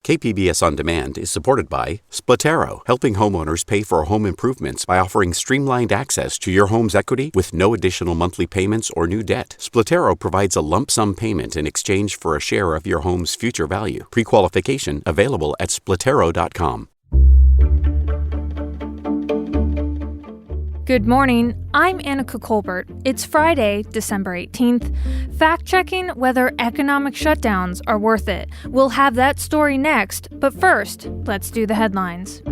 KPBS On Demand is supported by Splatero, helping homeowners pay for home improvements by offering streamlined access to your home's equity with no additional monthly payments or new debt. Splatero provides a lump sum payment in exchange for a share of your home's future value. Pre-qualification available at splatero.com. Good morning, I'm Annika Colbert. It's Friday, December 18th. Fact-checking whether economic shutdowns are worth it. We'll have that story next, but first, let's do the headlines.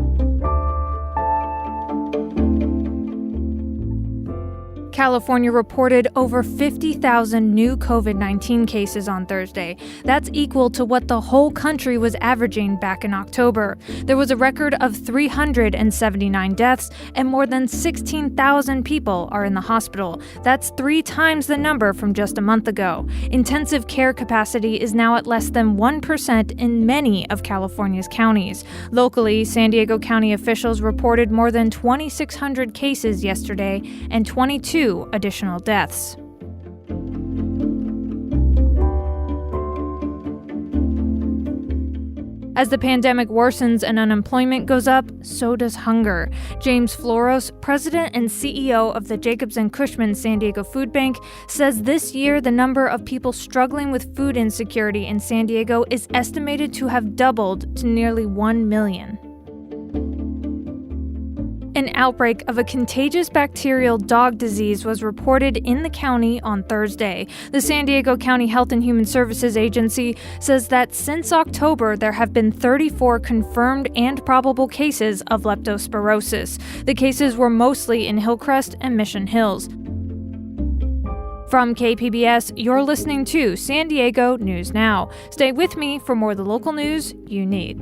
California reported over 50,000 new COVID-19 cases on Thursday. That's equal to what the whole country was averaging back in October. There was a record of 379 deaths, and more than 16,000 people are in the hospital. That's 3 times the number from just a month ago. Intensive care capacity is now at less than 1% in many of California's counties. Locally, San Diego County officials reported more than 2,600 cases yesterday and 22 additional deaths. As the pandemic worsens and unemployment goes up, so does hunger. James Floros, president and CEO of the Jacobs & Cushman San Diego Food Bank, says this year the number of people struggling with food insecurity in San Diego is estimated to have doubled to nearly 1 million. An outbreak of a contagious bacterial dog disease was reported in the county on Thursday. The San Diego County Health and Human Services Agency says that since October, there have been 34 confirmed and probable cases of leptospirosis. The cases were mostly in Hillcrest and Mission Hills. From KPBS, you're listening to San Diego News Now. Stay with me for more of the local news you need.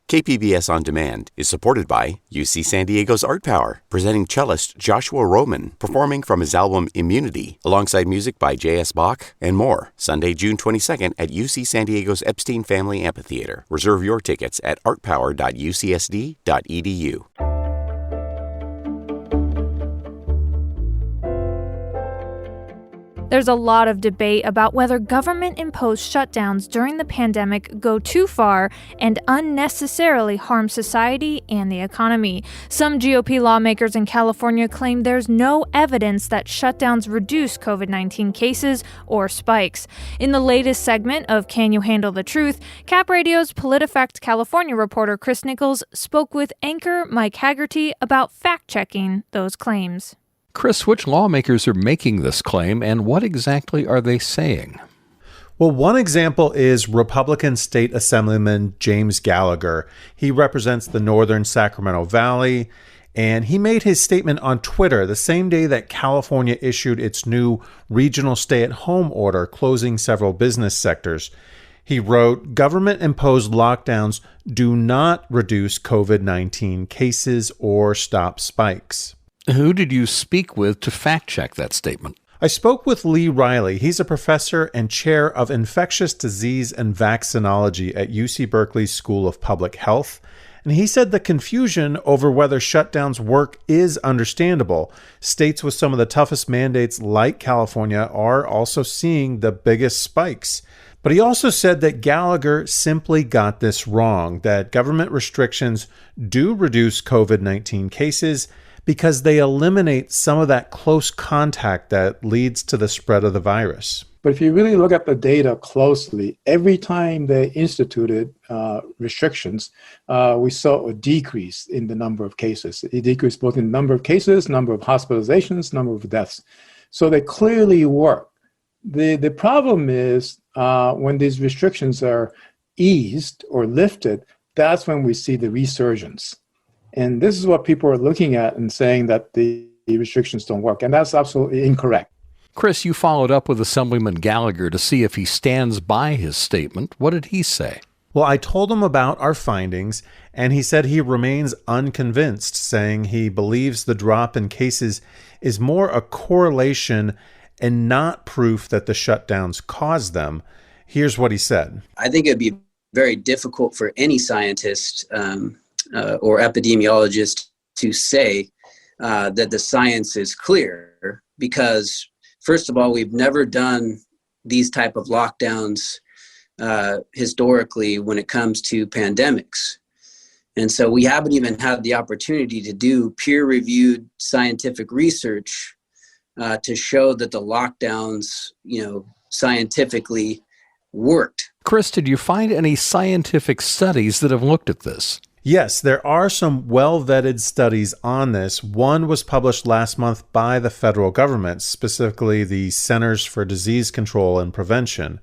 KPBS On Demand is supported by UC San Diego's Art Power, presenting cellist Joshua Roman, performing from his album Immunity, alongside music by J.S. Bach and more. Sunday, June 22nd at UC San Diego's Epstein Family Amphitheater. Reserve your tickets at artpower.ucsd.edu. There's a lot of debate about whether government-imposed shutdowns during the pandemic go too far and unnecessarily harm society and the economy. Some GOP lawmakers in California claim there's no evidence that shutdowns reduce COVID-19 cases or spikes. In the latest segment of Can You Handle the Truth, Cap Radio's PolitiFact California reporter Chris Nichols spoke with anchor Mike Haggerty about fact-checking those claims. Chris, which lawmakers are making this claim, and what exactly are they saying? Well, one example is Republican State Assemblyman James Gallagher. He represents the northern Sacramento Valley, and he made his statement on Twitter the same day that California issued its new regional stay-at-home order, closing several business sectors. He wrote, "Government-imposed lockdowns do not reduce COVID-19 cases or stop spikes." Who did you speak with to fact-check that statement? I spoke with Lee Riley. He's a professor and chair of infectious disease and vaccinology at UC Berkeley's School of Public Health. And he said the confusion over whether shutdowns work is understandable. States with some of the toughest mandates, like California, are also seeing the biggest spikes. But he also said that Gallagher simply got this wrong, that government restrictions do reduce COVID-19 cases because they eliminate some of that close contact that leads to the spread of the virus. But if you really look at the data closely, every time they instituted restrictions, we saw a decrease in the number of cases. It decreased both in number of cases, number of hospitalizations, number of deaths. So they clearly work. The problem is when these restrictions are eased or lifted, that's when we see the resurgence. And this is what people are looking at and saying that the restrictions don't work. And that's absolutely incorrect. Chris, you followed up with Assemblyman Gallagher to see if he stands by his statement. What did he say? Well, I told him about our findings, and he said he remains unconvinced, saying he believes the drop in cases is more a correlation and not proof that the shutdowns caused them. Here's what he said. I think it'd be very difficult for any scientist or epidemiologist to say that the science is clear because, first of all, we've never done these type of lockdowns historically when it comes to pandemics. And so we haven't even had the opportunity to do peer-reviewed scientific research to show that the lockdowns, scientifically worked. Chris, did you find any scientific studies that have looked at this? Yes, there are some well-vetted studies on this. One was published last month by the federal government, specifically the Centers for Disease Control and Prevention.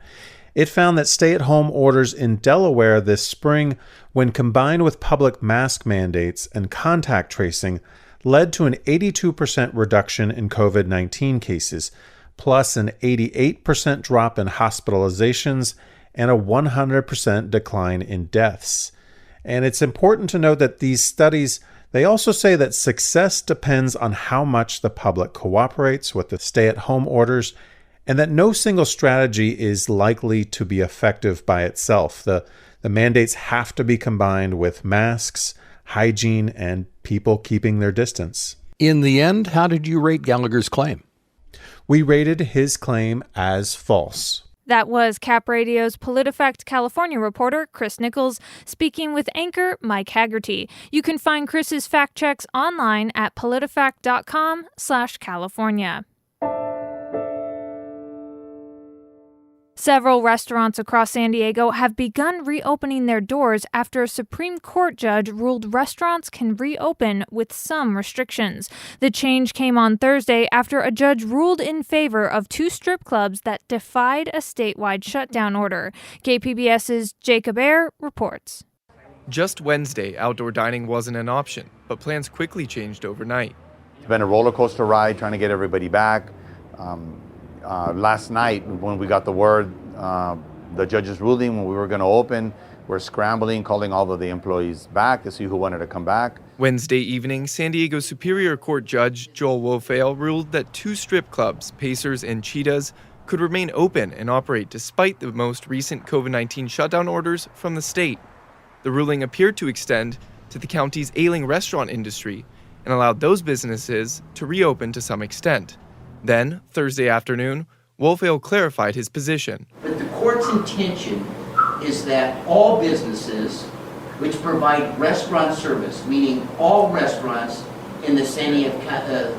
It found that stay-at-home orders in Delaware this spring, when combined with public mask mandates and contact tracing, led to an 82% reduction in COVID-19 cases, plus an 88% drop in hospitalizations and a 100% decline in deaths. And it's important to note that these studies, they also say that success depends on how much the public cooperates with the stay-at-home orders, and that no single strategy is likely to be effective by itself. The mandates have to be combined with masks, hygiene, and people keeping their distance. In the end, how did you rate Gallagher's claim? We rated his claim as false. That was Cap Radio's PolitiFact California reporter, Chris Nichols, speaking with anchor Mike Haggerty. You can find Chris's fact checks online at politifact.com/California. Several restaurants across San Diego have begun reopening their doors after a Supreme Court judge ruled restaurants can reopen with some restrictions. The change came on Thursday after a judge ruled in favor of 2 strip clubs that defied a statewide shutdown order. KPBS's Jacob Ayer reports. Just Wednesday, outdoor dining wasn't an option, but plans quickly changed overnight. It's been a roller coaster ride trying to get everybody back. Last night, when we got the word, the judge's ruling, when we were going to open, we're scrambling, calling all of the employees back to see who wanted to come back. Wednesday evening, San Diego Superior Court Judge Joel Wofale ruled that 2 strip clubs, Pacers and Cheetahs, could remain open and operate despite the most recent COVID-19 shutdown orders from the state. The ruling appeared to extend to the county's ailing restaurant industry and allowed those businesses to reopen to some extent. Then, Thursday afternoon, Wofale clarified his position. But the court's intention is that all businesses which provide restaurant service, meaning all restaurants in the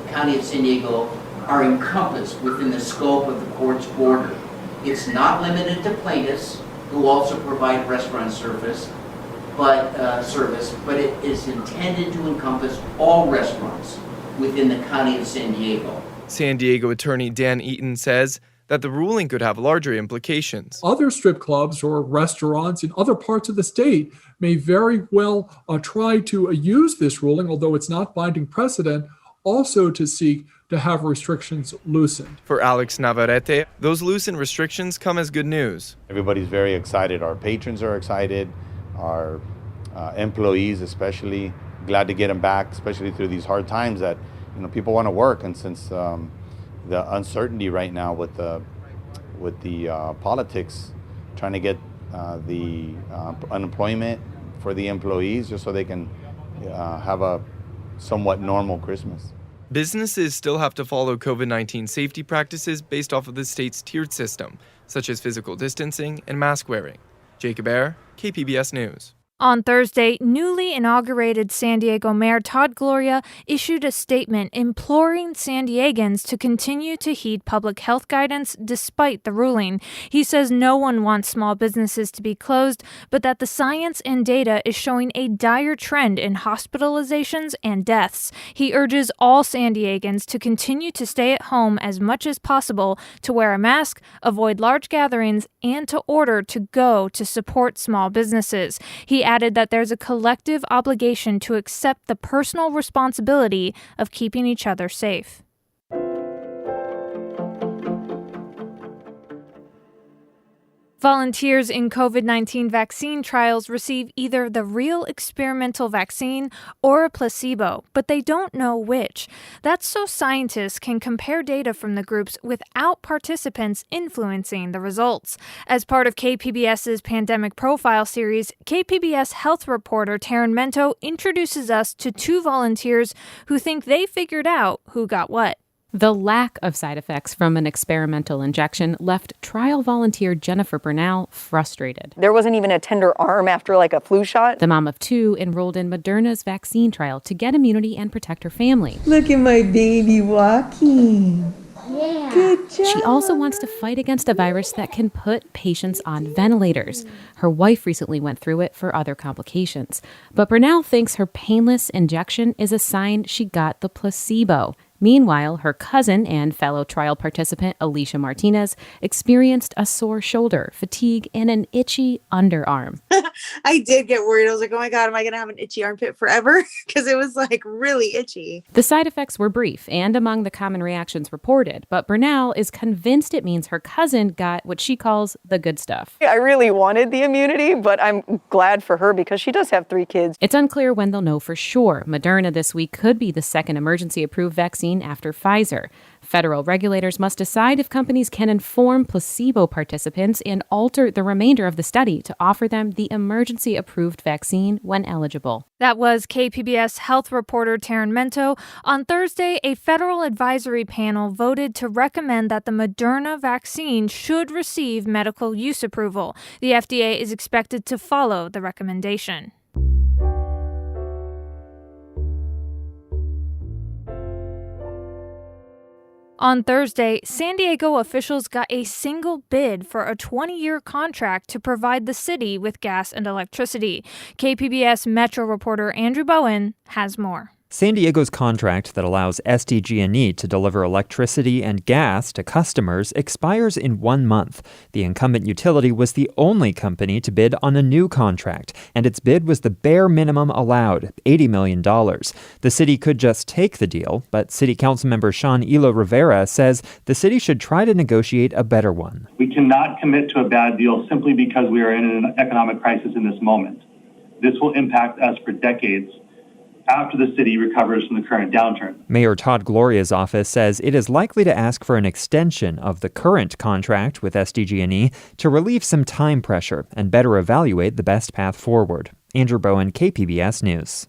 County of San Diego, are encompassed within the scope of the court's order. It's not limited to plaintiffs who also provide restaurant service, but it is intended to encompass all restaurants within the County of San Diego. San Diego attorney Dan Eaton says that the ruling could have larger implications. Other strip clubs or restaurants in other parts of the state may very well try to use this ruling, although it's not binding precedent, also to seek to have restrictions loosened. For Alex Navarrete, those loosened restrictions come as good news. Everybody's very excited. Our patrons are excited. Our employees especially, glad to get them back, especially through these hard times that people want to work, and since the uncertainty right now with the politics, trying to get the unemployment for the employees just so they can have a somewhat normal Christmas. Businesses still have to follow COVID-19 safety practices based off of the state's tiered system, such as physical distancing and mask wearing. Jacob Ayer, KPBS News. On Thursday, newly inaugurated San Diego Mayor Todd Gloria issued a statement imploring San Diegans to continue to heed public health guidance despite the ruling. He says no one wants small businesses to be closed, but that the science and data is showing a dire trend in hospitalizations and deaths. He urges all San Diegans to continue to stay at home as much as possible, to wear a mask, avoid large gatherings, and to order to go to support small businesses. He added that there's a collective obligation to accept the personal responsibility of keeping each other safe. Volunteers in COVID-19 vaccine trials receive either the real experimental vaccine or a placebo, but they don't know which. That's so scientists can compare data from the groups without participants influencing the results. As part of KPBS's Pandemic Profile series, KPBS health reporter Taryn Mento introduces us to 2 volunteers who think they figured out who got what. The lack of side effects from an experimental injection left trial volunteer Jennifer Bernal frustrated. There wasn't even a tender arm after like a flu shot. The mom of two enrolled in Moderna's vaccine trial to get immunity and protect her family. Look at my baby walking. Yeah. Good job. She also wants to fight against a virus that can put patients on ventilators. Her wife recently went through it for other complications. But Bernal thinks her painless injection is a sign she got the placebo. Meanwhile, her cousin and fellow trial participant Alicia Martinez experienced a sore shoulder, fatigue, and an itchy underarm. I did get worried. I was like, oh my God, am I going to have an itchy armpit forever? Because it was like really itchy. The side effects were brief and among the common reactions reported, but Bernal is convinced it means her cousin got what she calls the good stuff. I really wanted the immunity, but I'm glad for her because she does have 3 kids. It's unclear when they'll know for sure. Moderna this week could be the second emergency-approved vaccine after Pfizer. Federal regulators must decide if companies can inform placebo participants and alter the remainder of the study to offer them the emergency-approved vaccine when eligible. That was KPBS health reporter Taryn Mento. On Thursday, a federal advisory panel voted to recommend that the Moderna vaccine should receive medical use approval. The FDA is expected to follow the recommendation. On Thursday, San Diego officials got a single bid for a 20-year contract to provide the city with gas and electricity. KPBS Metro reporter Andrew Bowen has more. San Diego's contract that allows SDG&E to deliver electricity and gas to customers expires in 1 month. The incumbent utility was the only company to bid on a new contract, and its bid was the bare minimum allowed, $80 million. The city could just take the deal, but City Council member Sean Elo Rivera says the city should try to negotiate a better one. We cannot commit to a bad deal simply because we are in an economic crisis in this moment. This will impact us for decades after the city recovers from the current downturn. Mayor Todd Gloria's office says it is likely to ask for an extension of the current contract with SDG&E to relieve some time pressure and better evaluate the best path forward. Andrew Bowen, KPBS News.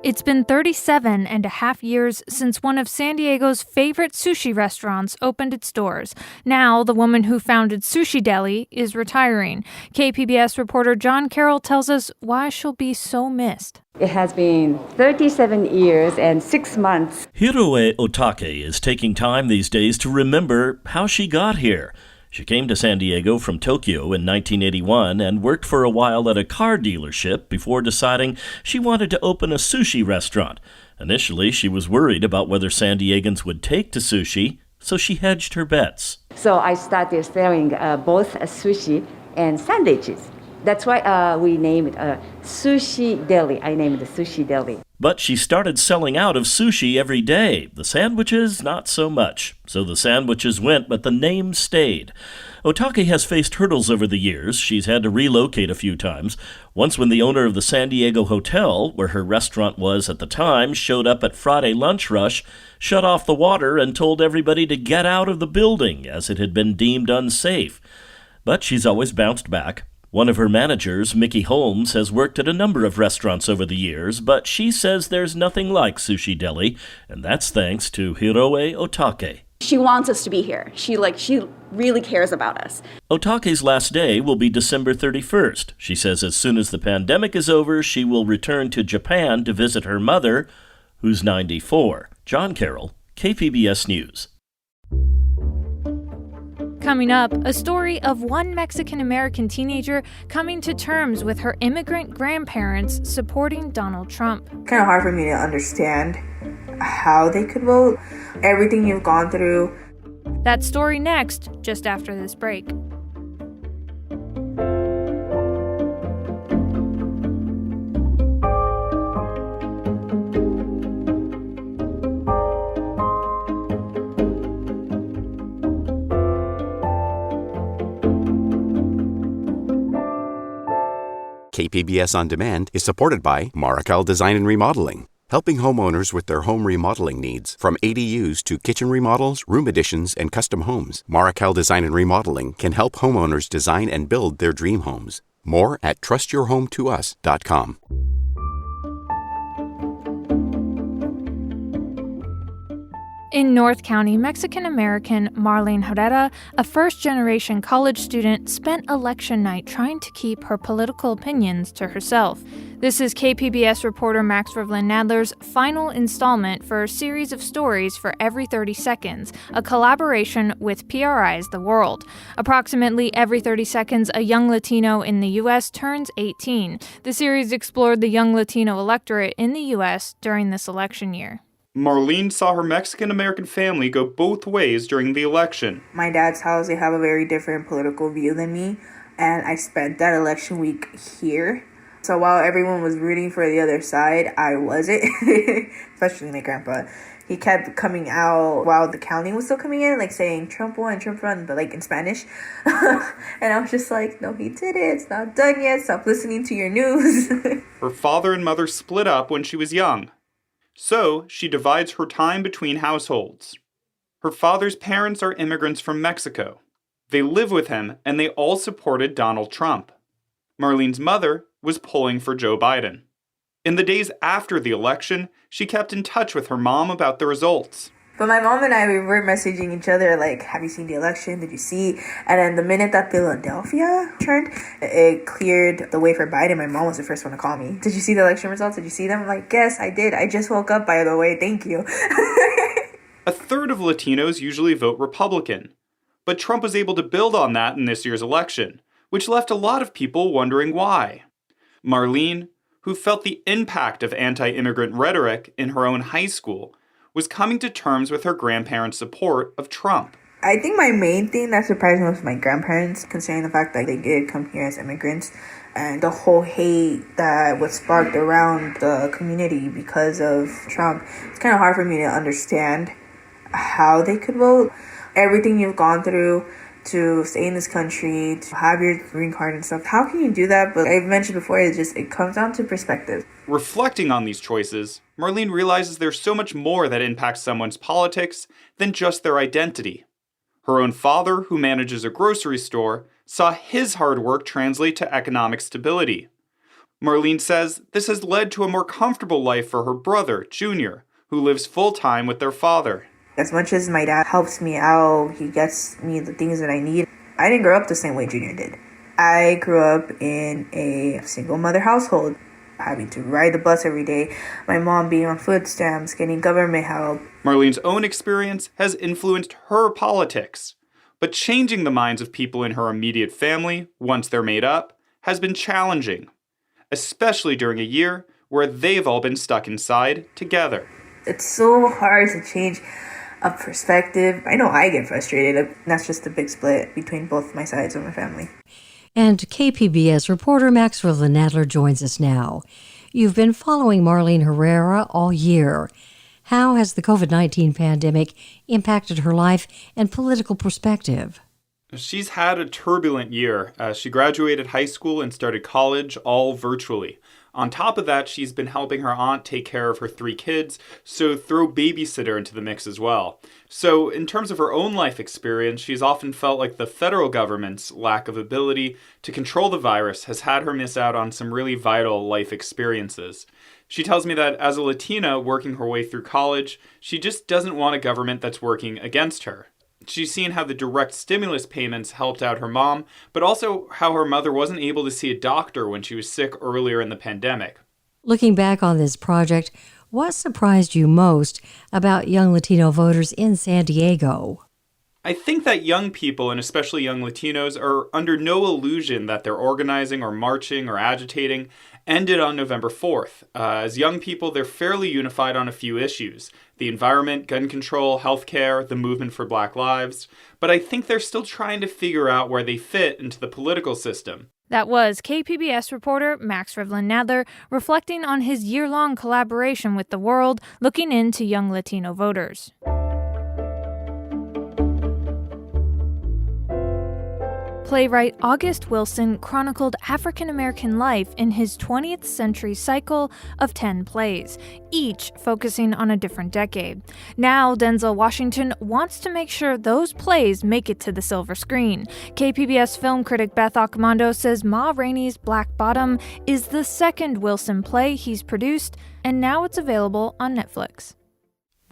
It's been 37 and a half years since one of San Diego's favorite sushi restaurants opened its doors. Now, the woman who founded Sushi Deli is retiring. KPBS reporter John Carroll tells us why she'll be so missed. It has been 37 years and 6 months. Hiroe Otake is taking time these days to remember how she got here. She came to San Diego from Tokyo in 1981 and worked for a while at a car dealership before deciding she wanted to open a sushi restaurant. Initially, she was worried about whether San Diegans would take to sushi, so she hedged her bets. So I started selling both sushi and sandwiches. That's why we named it Sushi Deli. I named it Sushi Deli. But she started selling out of sushi every day. The sandwiches, not so much. So the sandwiches went, but the name stayed. Otake has faced hurdles over the years. She's had to relocate a few times. Once when the owner of the San Diego hotel, where her restaurant was at the time, showed up at Friday lunch rush, shut off the water, and told everybody to get out of the building as it had been deemed unsafe. But she's always bounced back. One of her managers, Mickey Holmes, has worked at a number of restaurants over the years, but she says there's nothing like Sushi Deli, and that's thanks to Hiroe Otake. She wants us to be here. She really cares about us. Otake's last day will be December 31st. She says as soon as the pandemic is over, she will return to Japan to visit her mother, who's 94. John Carroll, KPBS News. Coming up, a story of one Mexican-American teenager coming to terms with her immigrant grandparents supporting Donald Trump. Kind of hard for me to understand how they could vote, everything you've gone through. That story next, just after this break. KPBS On Demand is supported by Markel Design and Remodeling, helping homeowners with their home remodeling needs. From ADUs to kitchen remodels, room additions, and custom homes, Markel Design and Remodeling can help homeowners design and build their dream homes. More at trustyourhometous.com. In North County, Mexican-American Marlene Herrera, a first-generation college student, spent election night trying to keep her political opinions to herself. This is KPBS reporter Max Rivlin-Nadler's final installment for a series of stories for every 30 seconds, a collaboration with PRI's The World. Approximately every 30 seconds, a young Latino in the U.S. turns 18. The series explored the young Latino electorate in the U.S. during this election year. Marlene saw her Mexican-American family go both ways during the election. My dad's house, they have a very different political view than me, and I spent that election week here. So while everyone was rooting for the other side, I wasn't, especially my grandpa. He kept coming out while the counting was still coming in, like saying Trump won, but like in Spanish. And I was just like, no, he did it. It's not done yet. Stop listening to your news. Her father and mother split up when she was young. So, she divides her time between households. Her father's parents are immigrants from Mexico. They live with him, and they all supported Donald Trump. Marlene's mother was polling for Joe Biden. In the days after the election, she kept in touch with her mom about the results. But my mom and I, we were messaging each other, like, have you seen the election? Did you see? And then the minute that Philadelphia turned, it cleared the way for Biden. My mom was the first one to call me. Did you see the election results? Did you see them? I'm like, yes, I did. I just woke up, by the way. Thank you. A third of Latinos usually vote Republican. But Trump was able to build on that in this year's election, which left a lot of people wondering why. Marlene, who felt the impact of anti-immigrant rhetoric in her own high school, was coming to terms with her grandparents' support of Trump. I think my main thing that surprised me was my grandparents, considering the fact that they did come here as immigrants, and the whole hate that was sparked around the community because of Trump. It's kind of hard for me to understand how they could vote. Everything you've gone through to stay in this country, to have your green card and stuff. How can you do that? But I've mentioned before, it comes down to perspective. Reflecting on these choices, Marlene realizes there's so much more that impacts someone's politics than just their identity. Her own father, who manages a grocery store, saw his hard work translate to economic stability. Marlene says this has led to a more comfortable life for her brother, Junior, who lives full-time with their father. As much as my dad helps me out, he gets me the things that I need, I didn't grow up the same way Junior did. I grew up in a single mother household, having to ride the bus every day, my mom being on food stamps, getting government help. Marlene's own experience has influenced her politics, but changing the minds of people in her immediate family, once they're made up, has been challenging, especially during a year where they've all been stuck inside together. It's so hard to change a perspective. I know I get frustrated. That's just a big split between both my sides of my family. And KPBS reporter Max Rivlin-Nadler joins us now. You've been following Marlene Herrera all year. How has the COVID-19 pandemic impacted her life and political perspective? She's had a turbulent year. She graduated high school and started college all virtually. On top of that, she's been helping her aunt take care of her 3 kids, so throw babysitter into the mix as well. So in terms of her own life experience, she's often felt like the federal government's lack of ability to control the virus has had her miss out on some really vital life experiences. She tells me that as a Latina working her way through college, she just doesn't want a government that's working against her. She's seen how the direct stimulus payments helped out her mom, but also how her mother wasn't able to see a doctor when she was sick earlier in the pandemic. Looking back on this project, what surprised you most about young Latino voters in San Diego? I think that young people, and especially young Latinos, are under no illusion that their organizing or marching or agitating ended on November 4th. As young people, they're fairly unified on a few issues: the environment, gun control, healthcare, the movement for Black lives. But I think they're still trying to figure out where they fit into the political system. That was KPBS reporter Max Rivlin-Nadler reflecting on his year-long collaboration with The World, looking into young Latino voters. Playwright August Wilson chronicled African-American life in his 20th century cycle of 10 plays, each focusing on a different decade. Now, Denzel Washington wants to make sure those plays make it to the silver screen. KPBS film critic Beth Accomando says Ma Rainey's Black Bottom is the second Wilson play he's produced, and now it's available on Netflix.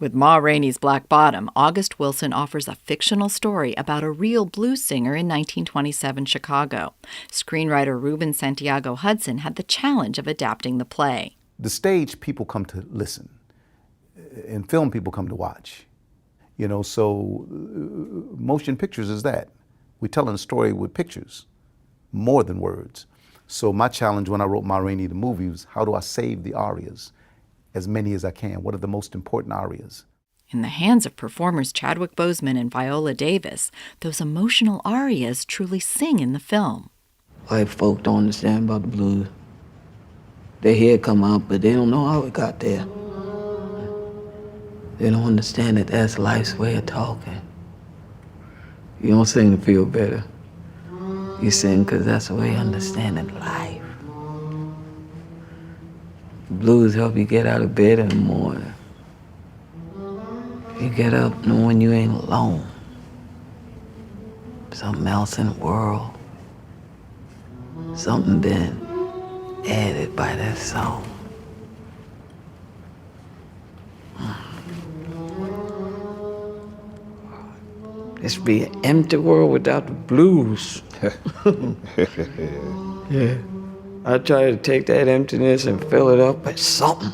With Ma Rainey's Black Bottom, August Wilson offers a fictional story about a real blues singer in 1927 Chicago. Screenwriter Ruben Santiago Hudson had the challenge of adapting the play. The stage, people come to listen. In film, people come to watch. So motion pictures is that. We're telling a story with pictures, more than words. So my challenge when I wrote Ma Rainey the movie was, how do I save the arias? As many as I can. What are the most important arias? In the hands of performers Chadwick Boseman and Viola Davis, those emotional arias truly sing in the film. White folk don't understand about the blues. They hear it come out, but they don't know how it got there. They don't understand that that's life's way of talking. You don't sing to feel better. You sing because that's the way of understanding life. Blues help you get out of bed in the morning. You get up knowing you ain't alone. Something else in the world. Something been added by that song. This would be an empty world without the blues. Yeah. I try to take that emptiness and fill it up with something.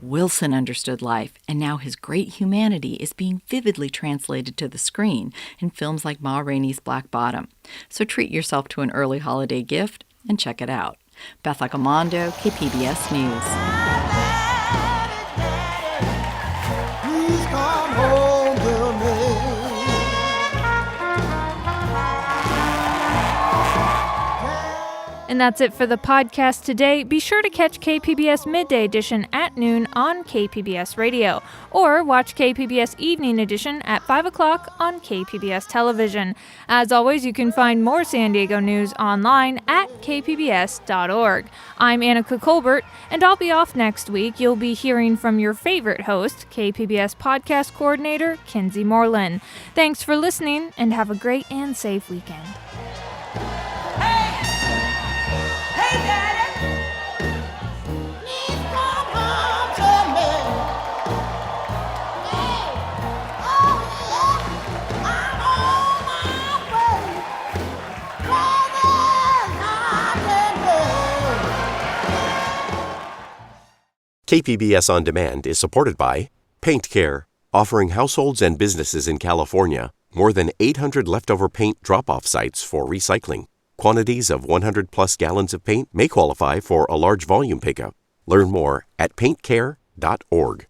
Wilson understood life, and now his great humanity is being vividly translated to the screen in films like Ma Rainey's Black Bottom. So treat yourself to an early holiday gift and check it out. Beth Accomando, KPBS News. Please come home to me. And that's it for the podcast today. Be sure to catch KPBS Midday Edition at noon on KPBS Radio, or watch KPBS Evening Edition at 5 o'clock on KPBS Television. As always, you can find more San Diego news online at kpbs.org. I'm Annika Colbert, and I'll be off next week. You'll be hearing from your favorite host, KPBS Podcast Coordinator, Kinsey Moreland. Thanks for listening, and have a great and safe weekend. KPBS On Demand is supported by Paint Care, offering households and businesses in California more than 800 leftover paint drop-off sites for recycling. Quantities of 100-plus gallons of paint may qualify for a large volume pickup. Learn more at paintcare.org.